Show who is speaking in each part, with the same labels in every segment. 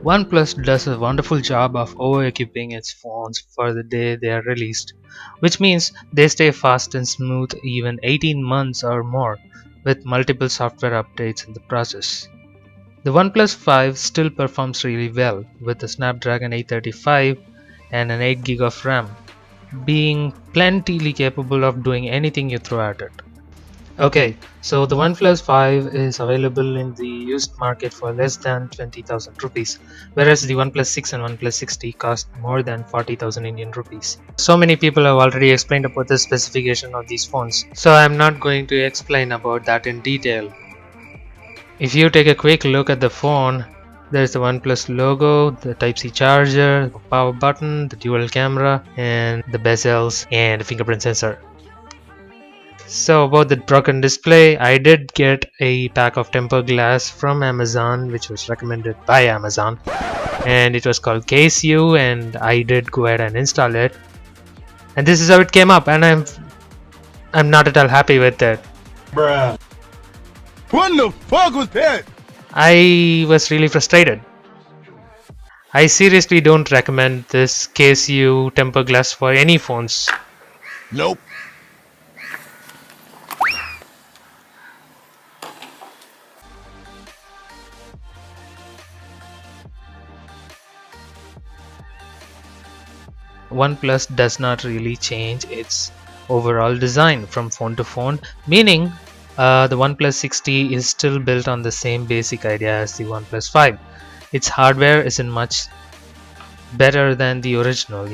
Speaker 1: OnePlus does a wonderful job of over-equipping its phones for the day they are released, which means they stay fast and smooth even 18 months or more, with multiple software updates in the process. The OnePlus 5 still performs really well, with the Snapdragon 835 and an 8GB of RAM, being plenty capable of doing anything you throw at it. Okay, so the OnePlus 5 is available in the used market for less than 20,000 rupees, whereas the OnePlus 6 and OnePlus 6T cost more than 40,000 Indian rupees. So many people have already explained about the specification of these phones, so I'm not going to explain about that in detail. If you take a quick look at the phone, there's the OnePlus logo, the Type-C charger, the power button, the dual camera, and the bezels and the fingerprint sensor. So about the broken display, I did get a pack of tempered glass from Amazon, which was recommended by Amazon, and it was called Case U, and I did go ahead and install it, and this is how it came up, and I'm not at all happy with it.
Speaker 2: Bruh. What the fuck was that?
Speaker 1: I was really frustrated. I seriously don't recommend this Case U tempered glass for any phones.
Speaker 2: Nope.
Speaker 1: OnePlus does not really change its overall design from phone to phone, meaning the OnePlus 6T is still built on the same basic idea as the OnePlus 5. Its hardware isn't much better than the original,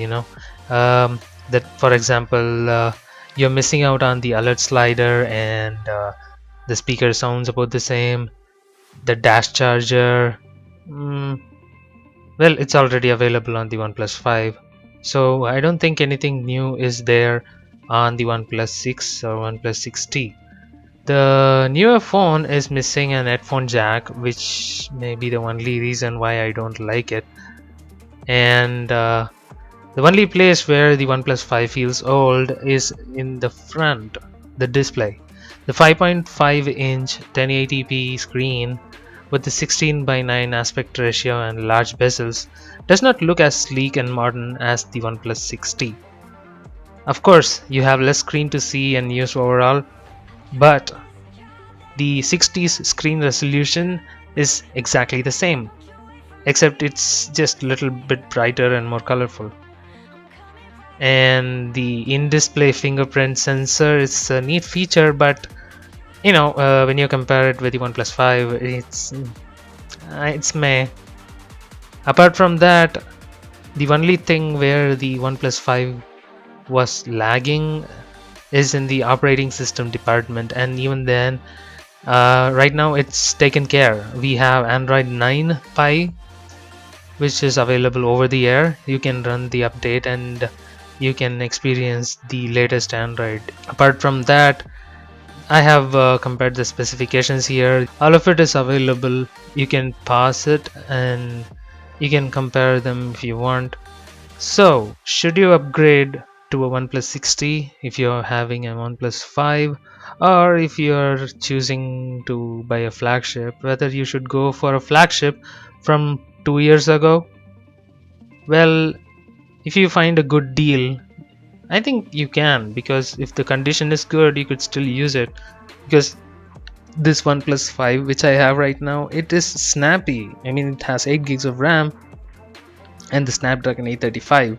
Speaker 1: that for example you're missing out on the alert slider, and the speaker sounds about the same. The dash charger, well, it's already available on the OnePlus 5. So I don't think anything new is there on the OnePlus 6 or OnePlus 6T. The newer phone is missing an headphone jack, which may be the only reason why I don't like it. And the only place where the OnePlus 5 feels old is in the front, the display. The 5.5-inch 1080p screen with the 16:9 aspect ratio and large bezels does not look as sleek and modern as the OnePlus 6T. Of course, you have less screen to see and use overall, but the 6T's screen resolution is exactly the same, except it's just a little bit brighter and more colorful. And the in-display fingerprint sensor is a neat feature, but when you compare it with the OnePlus 5, it's meh. Apart from that, the only thing where the OnePlus 5 was lagging is in the operating system department, and even then, right now it's taken care. We have Android 9 Pie, which is available over the air. You can run the update and you can experience the latest Android. Apart from that, I have compared the specifications here. All of it is available. You can pause it and you can compare them if you want. So should you upgrade to a OnePlus 6T if you're having a OnePlus 5, or if you're choosing to buy a flagship, whether you should go for a flagship from 2 years ago? Well, if you find a good deal, I think you can, because if the condition is good, you could still use it. Because this OnePlus 5 which I have right now, it is snappy. I mean, it has 8 gigs of RAM and the Snapdragon 835.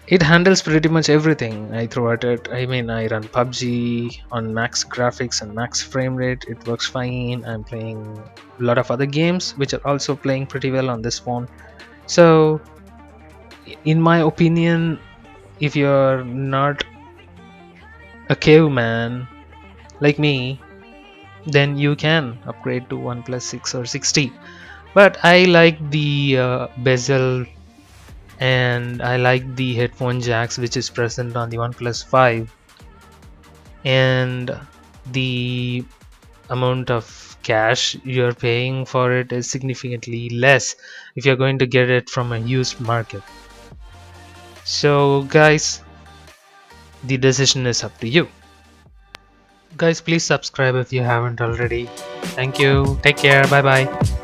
Speaker 1: It handles pretty much everything I throw at it. I mean, I run PUBG on max graphics and max frame rate. It works fine. I'm playing a lot of other games which are also playing pretty well on this phone. So in my opinion, if you're not a caveman like me, then you can upgrade to OnePlus 6 or 6T. But I like the bezel, and I like the headphone jacks which is present on the OnePlus 5, and the amount of cash, you're paying for it is significantly less if you're going to get it from a used market. So guys, the decision is up to you. Guys, please subscribe if you haven't already. Thank you. Take care. Bye bye.